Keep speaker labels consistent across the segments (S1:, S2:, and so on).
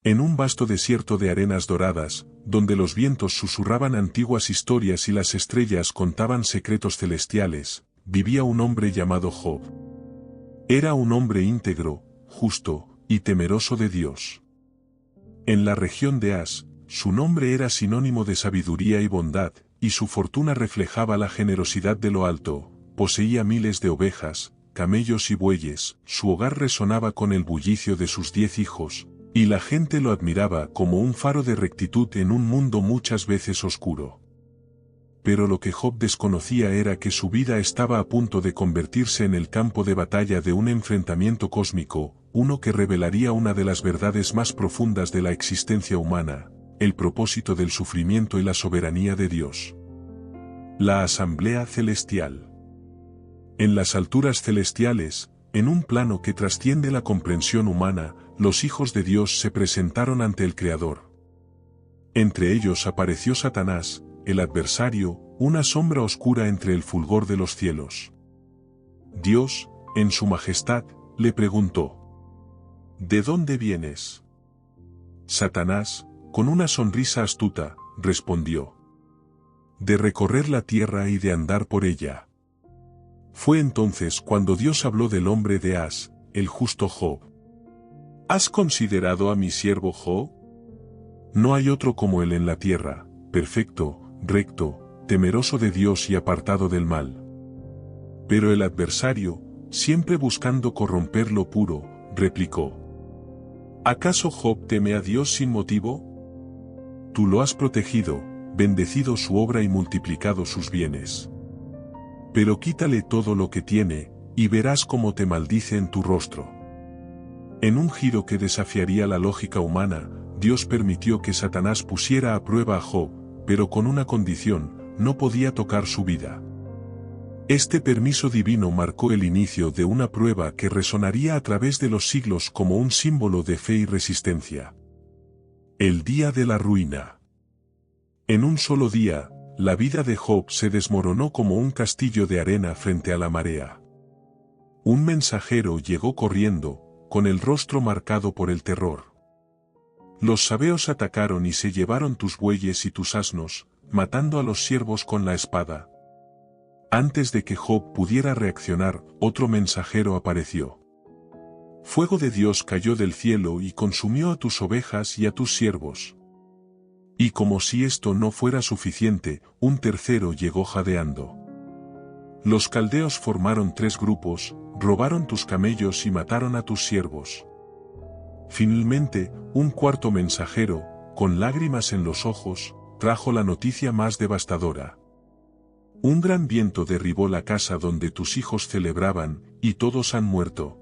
S1: En un vasto desierto de arenas doradas, donde los vientos susurraban antiguas historias y las estrellas contaban secretos celestiales, vivía un hombre llamado Job. Era un hombre íntegro, justo, y temeroso de Dios. En la región de As, su nombre era sinónimo de sabiduría y bondad, y su fortuna reflejaba la generosidad de lo alto. Poseía miles de ovejas, camellos y bueyes, su hogar resonaba con el bullicio de sus 10 hijos, y la gente lo admiraba como un faro de rectitud en un mundo muchas veces oscuro. Pero lo que Job desconocía era que su vida estaba a punto de convertirse en el campo de batalla de un enfrentamiento cósmico, uno que revelaría una de las verdades más profundas de la existencia humana, el propósito del sufrimiento y la soberanía de Dios. La Asamblea Celestial. En las alturas celestiales, en un plano que trasciende la comprensión humana, los hijos de Dios se presentaron ante el Creador. Entre ellos apareció Satanás, el adversario, una sombra oscura entre el fulgor de los cielos. Dios, en su majestad, le preguntó: ¿De dónde vienes? Satanás, con una sonrisa astuta, respondió: de recorrer la tierra y de andar por ella. Fue entonces cuando Dios habló del hombre de As, el justo Job. ¿Has considerado a mi siervo Job? No hay otro como él en la tierra, perfecto, recto, temeroso de Dios y apartado del mal. Pero el adversario, siempre buscando corromper lo puro, replicó: ¿acaso Job teme a Dios sin motivo? Tú lo has protegido, bendecido su obra y multiplicado sus bienes. Pero quítale todo lo que tiene, y verás cómo te maldice en tu rostro. En un giro que desafiaría la lógica humana, Dios permitió que Satanás pusiera a prueba a Job, pero con una condición: no podía tocar su vida. Este permiso divino marcó el inicio de una prueba que resonaría a través de los siglos como un símbolo de fe y resistencia. El día de la ruina. En un solo día, la vida de Job se desmoronó como un castillo de arena frente a la marea. Un mensajero llegó corriendo, con el rostro marcado por el terror. Los sabeos atacaron y se llevaron tus bueyes y tus asnos, matando a los siervos con la espada. Antes de que Job pudiera reaccionar, otro mensajero apareció. Fuego de Dios cayó del cielo y consumió a tus ovejas y a tus siervos. Y como si esto no fuera suficiente, un tercero llegó jadeando. Los caldeos formaron 3 grupos, robaron tus camellos y mataron a tus siervos. Finalmente, un cuarto mensajero, con lágrimas en los ojos, trajo la noticia más devastadora. Un gran viento derribó la casa donde tus hijos celebraban, y todos han muerto.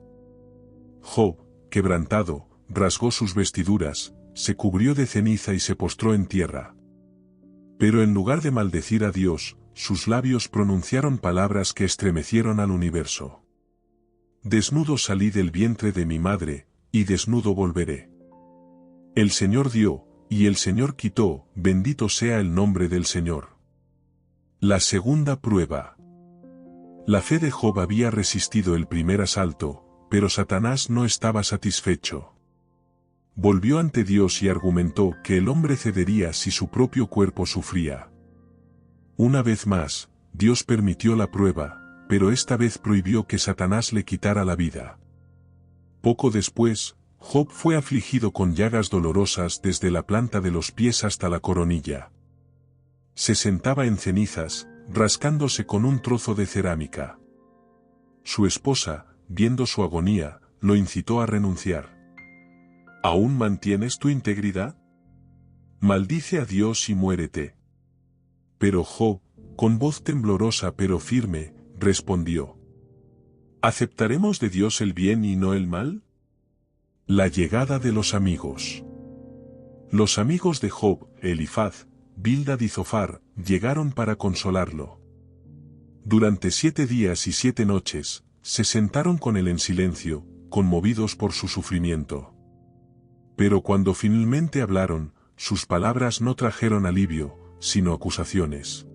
S1: Job, quebrantado, rasgó sus vestiduras, se cubrió de ceniza y se postró en tierra. Pero en lugar de maldecir a Dios, sus labios pronunciaron palabras que estremecieron al universo. Desnudo salí del vientre de mi madre, y desnudo volveré. El Señor dio, y el Señor quitó, bendito sea el nombre del Señor. La segunda prueba. La fe de Job había resistido el primer asalto, pero Satanás no estaba satisfecho. Volvió ante Dios y argumentó que el hombre cedería si su propio cuerpo sufría. Una vez más, Dios permitió la prueba, pero esta vez prohibió que Satanás le quitara la vida. Poco después, Job fue afligido con llagas dolorosas desde la planta de los pies hasta la coronilla. Se sentaba en cenizas, rascándose con un trozo de cerámica. Su esposa, viendo su agonía, lo incitó a renunciar. ¿Aún mantienes tu integridad? Maldice a Dios y muérete. Pero Job, con voz temblorosa pero firme, respondió: ¿aceptaremos de Dios el bien y no el mal? La llegada de los amigos. Los amigos de Job, Elifaz, Bildad y Zofar, llegaron para consolarlo. Durante 7 días y 7 noches, se sentaron con él en silencio, conmovidos por su sufrimiento. Pero cuando finalmente hablaron, sus palabras no trajeron alivio, sino acusaciones.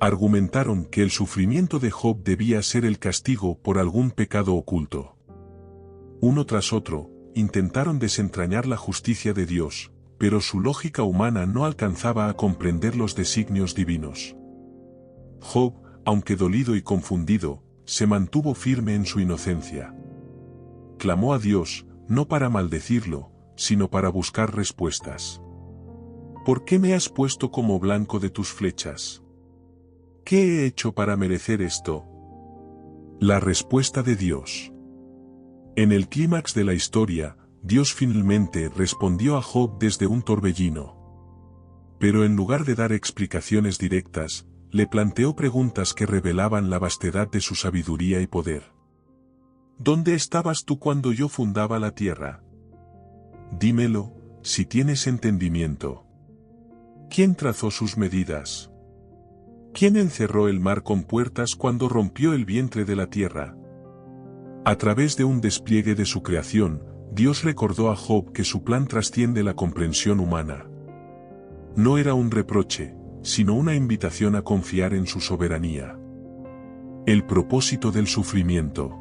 S1: Argumentaron que el sufrimiento de Job debía ser el castigo por algún pecado oculto. Uno tras otro, intentaron desentrañar la justicia de Dios, pero su lógica humana no alcanzaba a comprender los designios divinos. Job, aunque dolido y confundido, se mantuvo firme en su inocencia. Clamó a Dios, no para maldecirlo, sino para buscar respuestas. ¿Por qué me has puesto como blanco de tus flechas? ¿Qué he hecho para merecer esto? La respuesta de Dios. En el clímax de la historia, Dios finalmente respondió a Job desde un torbellino. Pero en lugar de dar explicaciones directas, le planteó preguntas que revelaban la vastedad de su sabiduría y poder. ¿Dónde estabas tú cuando yo fundaba la tierra? Dímelo, si tienes entendimiento. ¿Quién trazó sus medidas? ¿Quién encerró el mar con puertas cuando rompió el vientre de la tierra? A través de un despliegue de su creación, Dios recordó a Job que su plan trasciende la comprensión humana. No era un reproche, sino una invitación a confiar en su soberanía. El propósito del sufrimiento.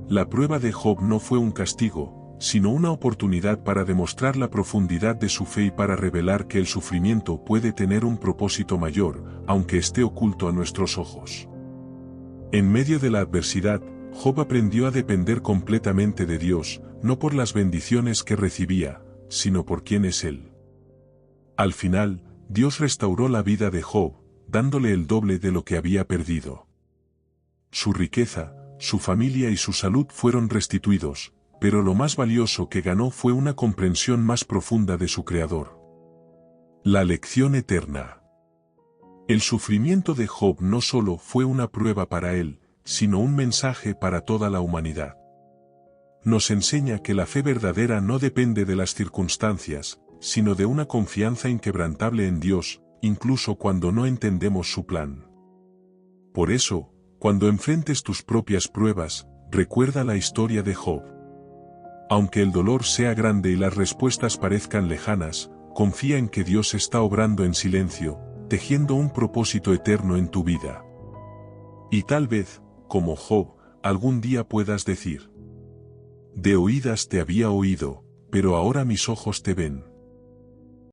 S1: La prueba de Job no fue un castigo, sino una oportunidad para demostrar la profundidad de su fe y para revelar que el sufrimiento puede tener un propósito mayor, aunque esté oculto a nuestros ojos. En medio de la adversidad, Job aprendió a depender completamente de Dios, no por las bendiciones que recibía, sino por quién es Él. Al final, Dios restauró la vida de Job, dándole el doble de lo que había perdido. Su riqueza, su familia y su salud fueron restituidos, pero lo más valioso que ganó fue una comprensión más profunda de su Creador. La lección eterna. El sufrimiento de Job no solo fue una prueba para él, sino un mensaje para toda la humanidad. Nos enseña que la fe verdadera no depende de las circunstancias, sino de una confianza inquebrantable en Dios, incluso cuando no entendemos su plan. Por eso, cuando enfrentes tus propias pruebas, recuerda la historia de Job. Aunque el dolor sea grande y las respuestas parezcan lejanas, confía en que Dios está obrando en silencio, tejiendo un propósito eterno en tu vida. Y tal vez, como Job, algún día puedas decir: de oídas te había oído, pero ahora mis ojos te ven.